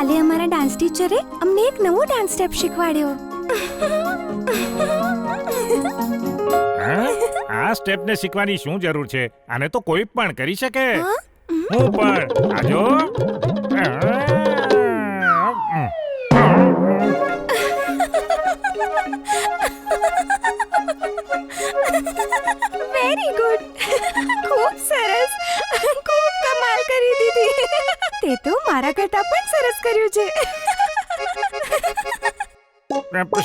કાલે અમારા ડાન્સ ટીચરે અમને એક નવો ડાન્સ સ્ટેપ શીખવાડ્યો. આ સ્ટેપને શીખવાની શું જરૂર છે? આને તો કોઈ પણ કરી શકે. હું પણ આજો. Very good. ખૂબ સરસ. ખૂબ કમાલ કરી દીધી. તે તો મારા કરતા પણ સરસ કર્યું છે.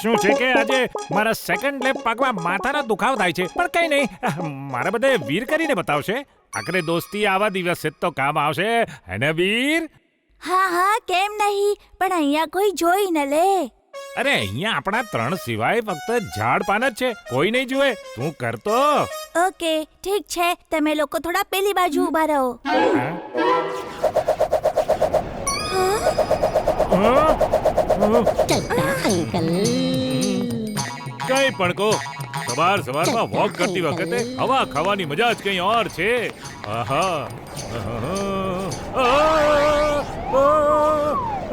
શું છે કે આજે મારા સેકન્ડ લેપ પાકમાં માથાના દુખાવ થાય છે, પણ કઈ નહીં, મારા બધે વીર કરીને બતાવશે. આખરે દોસ્તી આવા દિવસે તો કામ આવશે, હે વીર? હા હા, કેમ નહીં, પણ અહીંયા કોઈ જોઈ ન લે. અરે અહીંયા આપણા 3 સિવાય ફક્ત ઝાડ પાન જ છે, કોઈ નહીં જુએ. તું કરતો. ઓકે ઠીક છે, તમે લોકો થોડા પેલી બાજુ ઊભા રહો. કઈ પણ કહો, સવારમાં વોક કરતી વખતે હવા ખાવાની મજા જ કઈ ઓર છે.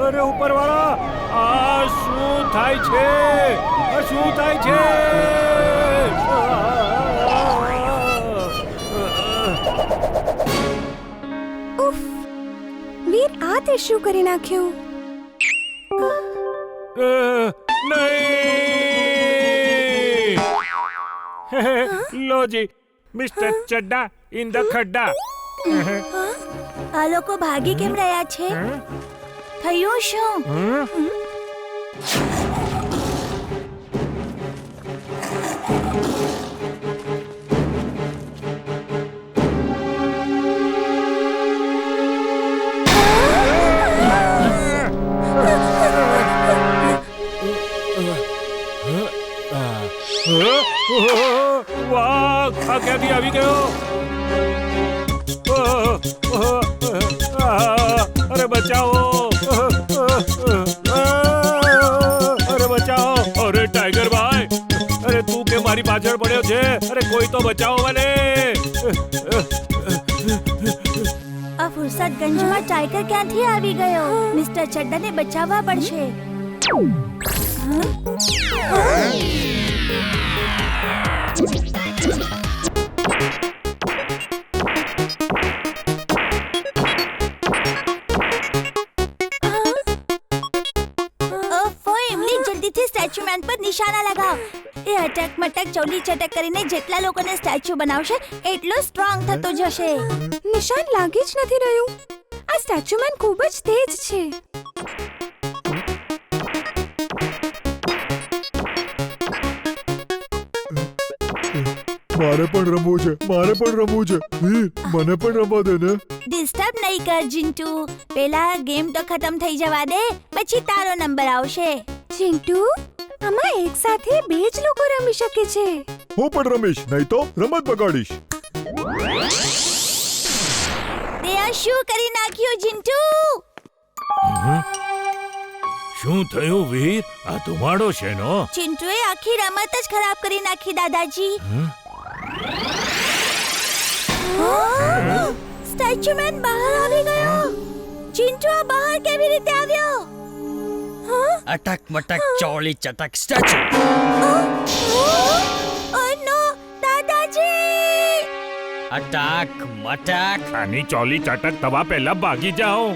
અરે ઉપરવાળા, આ શું થાય છે? શું થાય છે? ઉફ, વીર આ તે શું કરી નાખ્યું? નહીં. લોજી, મિસ્ટર ચડ્ડા ઇન ધ ખડ્ડા. આ લોકો ભાગી કેમ રહ્યા છે? થયું શું? વાહ, આ ક્યાંથી આવી ગયો? અરે બચાવો, અરે બચાવો. અરે ટાઈગર ભાઈ, અરે તું કે મારી પાછળ પડ્યો છે? અરે કોઈ તો બચાવો મને. આ ફુરસતગંજમાં ટાઈગર ક્યાંથી આવી ગયો? મિસ્ટર ચડ્ડાને બચાવવા પડશે. સ્ટેચ્યુ મેન પર નિશાના લગાવ. એ અટક મટક ચોલી ચટક કરીને જેટલા લોકોને સ્ટેચ્યુ બનાવશે એટલો સ્ટ્રોંગ થતો જશે. નિશાન લાગી જ નથી રહ્યું. આ સ્ટેચ્યુ મેન ખૂબ જ તેજ છે. મારે પણ રમવું છે, મારે પણ રમવું છે. વીર, મને પણ રમવા દે ને. ડિસ્ટર્બ નહીં કર ચિંટુ. પેલા ગેમ તો ખતમ થઈ જવા દે, પછી તારો નંબર આવશે. ચિંટુ, આમાં એક સાથે 2 જ લોકો રમી શકે છે. હું પણ રમીશ, નહીં તો રમત બગાડીશ. તે આ શું કરી નાખ્યું ચિંટુ? શું થયું વીર? આ ધુમાડો છે નો? ચિંટુએ આખી રમત જ ખરાબ કરી નાખી દાદાજી. સ્ટેચ્યુ મેન બહાર આવી ગયો. ચિંટુ આ બહાર કેવી રીતે આવ્યો? અટક મટક ચોળી ચટક સ્ટેચ્યુ. ઓહ નો, દાદાજી! અટક મટક. આની ચોલી ચટક થવા પહેલા ભાગી જાઓ.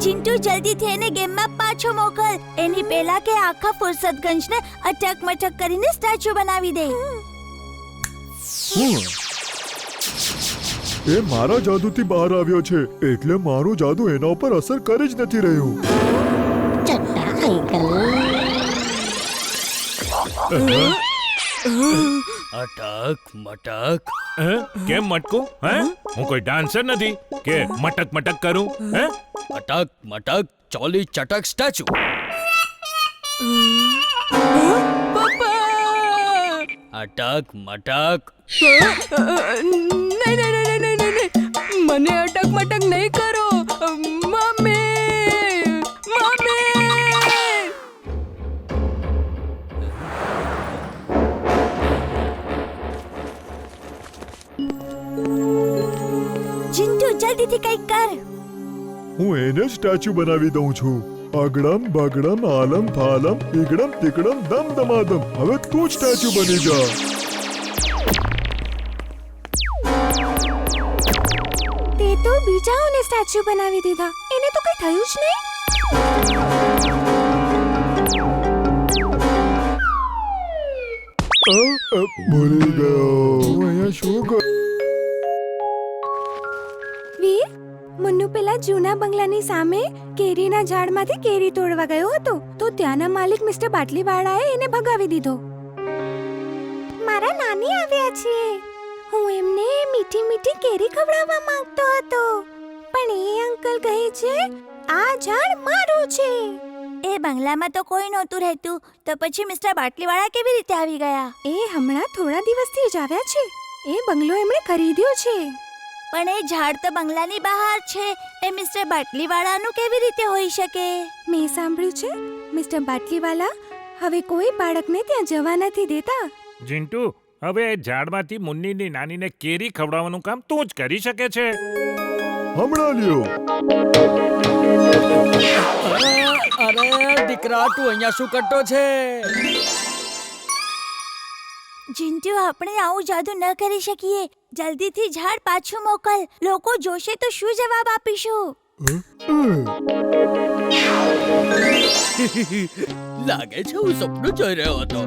ચિંટુ જલ્દીથી એને ગેમમાં પાછો મોકલ. એની પહેલા કે આખા ફુરસતગંજને અટક મટક કરીને સ્ટેચ્યુ બનાવી દે. એ મારા જાદુથી બહાર આવ્યો છે, એટલે મારું જાદુ એના ઉપર અસર કરી જ નથી રહ્યું. અટક મટક. કેમ મટકું? હું કોઈ ડાન્સર નથી કે મટક મટક કરું. અટક મટક ચોલી ચટક સ્ટેચ્યુ. અટક મટક. મને અટક મટક નહીં કરો. Mummy, mummy! જલ્દીથી કંઈક કર. હું એને સ્ટેચ્યુ બનાવી દઉં છું. અગડમ બગડમ આલમ ફાલમ ઈગડમ તિકડમ દમ દમાદમ. હવે તું જ સ્ટેચ્યુ બની જા. તે તો બીજાઓને સ્ટેચ્યુ બનાવી દીધા. એને તો કઈ થયું જ નહીં. ભૂલી ગયો. હું અહીંયા શું કર? વીર, મુન્નુ પેલા જૂના બંગલાની સામે કેરીના ઝાડમાંથી કેરી તોડવા ગયો હતો તો ત્યાંના માલિક મિસ્ટર બાટલીવાળાએ એને ભગાવી દીધો. મારા નાની આવ્યા છે. હું એમને મીઠી મીઠી કેરી ખવડાવવા માંગતો હતો, પણ એ અંકલ કહે છે આ ઝાડ મારું છે. એ બંગલામાં તો કોઈ નહોતું રહેતું, તો પછી મિસ્ટર બાટલીવાળા કેવી રીતે આવી ગયા? એ હમણાં થોડા દિવસથી જ આવ્યા છે. એ બંગલો એમણે ખરીદ્યો છે. પણ એ ઝાડ તો બંગલાની બહાર છે. એ મિસ્ટર બાટલીવાળાનું કેવી રીતે હોઈ શકે? મેં સાંભળ્યું છે મિસ્ટર બાટલીવાલા હવે કોઈ બાળકને ત્યાં જવા નથી દેતા. જીન્ટુ, હવે એ ઝાડમાંથી મુન્નીની નાનીને કેરી ખવડાવવાનું કામ તું જ કરી શકે છે. હમણાં લ્યો. અરે દીકરા, તું અહીંયા શું કરતો છે? જીન્ટુ, આપણે આવું જાદુ ન કરી શકીએ. જલ્દીથી ઝાડ પાછું મોકલ. લોકો જોશે તો શું જવાબ આપીશું? લાગે છે હું સપનું જોઈ રહ્યો હતો.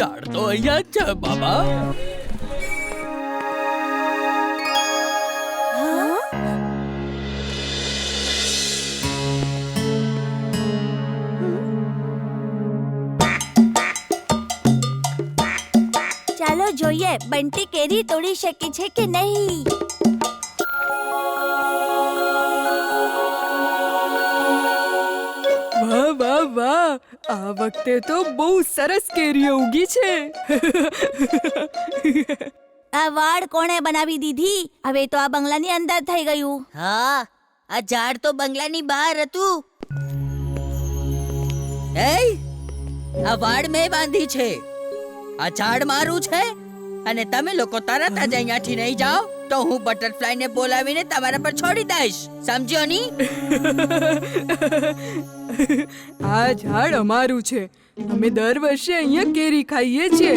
ઝાડ તો અહીંયા જ છે બાબા. ચાલો જોઈએ બંટી કેરી તોડી શકે છે કે નહીં. વાહ વાહ વાહ, આ વખતે તો બહુ સરસ કેરીઓ ઉગી છે. આ વાડ કોણે બનાવી દીધી? હવે તો આ બંગલાની અંદર થઈ ગયું. હા, આ ઝાડ તો બંગલાની બહાર હતું. એ આ વાડ મેં બાંધી છે. આ ઝાડ મારું છે અને તમે લોકો તરત જ અહીંયાથી નહીં જાઓ તો હું બટરફ્લાયને બોલાવીને તમારા પર છોડી દઈશ. સમજ્યો ની? આ ઝાડ અમારું છે. અમે દર વર્ષે અહીંયા કેરી ખાઈએ છીએ.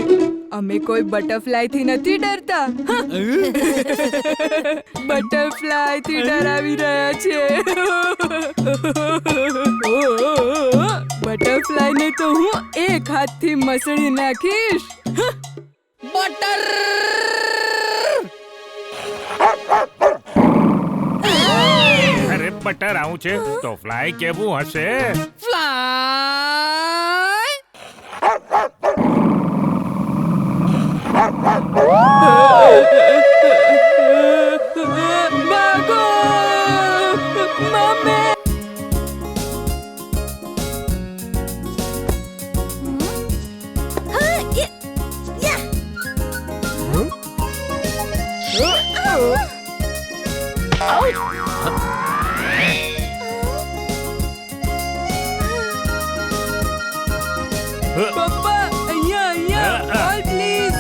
અમે કોઈ બટરફ્લાય થી નથી ડરતા. બટરફ્લાય થી ડરાવી રહ્યા છે. બટરફ્લાય ને તો હું એક હાથથી મસળી નાખીશ. બટર અરે બટર આવું છે તો ફ્લાય કેવું હશે? ભાગો મમ્મી. પપ્પા અહીંયા બોલ પ્લીઝ.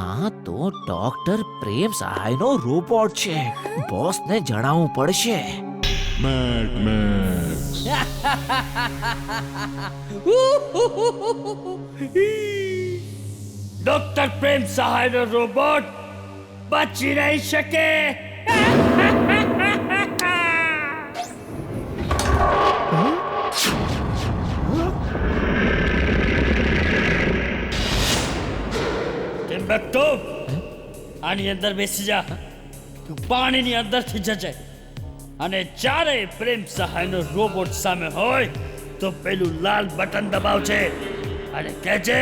આ તો ડોક્ટર પ્રેમ સહાયનો રોબોટ છે. બોસને જણાવવું પડશે. ડોક્ટર પ્રેમ સહાયનો રોબોટ બચી નહીં શકે. ટિમ્બક્ટુ, આની અંદર બેસી જા. તું પાણીની અંદરથી જજે અને જ્યારે પ્રેમ સહાયનો રોબોટ સામે હોય તો પેલું લાલ બટન દબાવજે અને કહેજે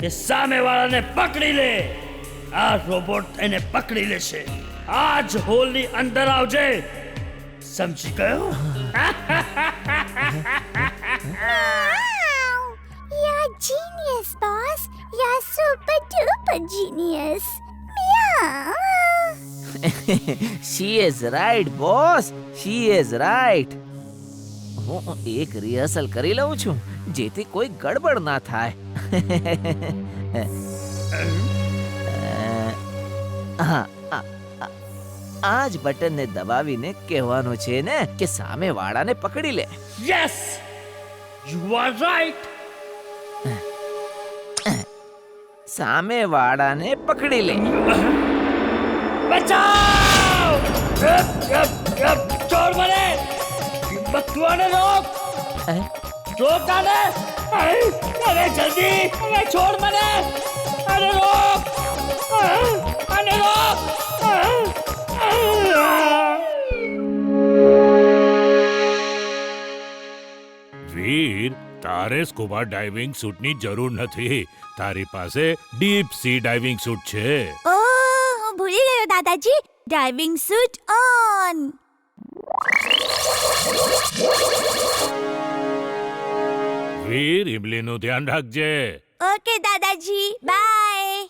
કે સામેવાળાને પકડી લે. આ રોબોટ એને પકડી લેશે. આ જ હોલની અંદર આવજે. સમજી ગયો? You're genius, boss. You're super duper genius. Meow. She is right, boss. She is right. હું એક રિહર્સલ કરી લઉં છું જેથી કોઈ ગડબડ ના થાય. હા, આ જ બટનને દબાવીને કહેવાનું છે ને કે સામે વાળાને પકડી લે. Yes you are right. સામે વાળાને પકડી લે. બચાવ! ચોર મને! બચવાને રોક! રોક આને! અરે જલ્દી! અરે છોડ મને! અરે રોક! આને રોક! વીર, તારે સ્કુબા ડાઇવિંગ સૂટની જરૂર નથી. તારી પાસે ડીપ સી ડાઇવિંગ સૂટ છે. ઓહ હું ભૂલી ગયો દાદાજી. Diving suit on. વીર, ઇમલીનું ધ્યાન રાખજે. ઓકે દાદાજી બાય.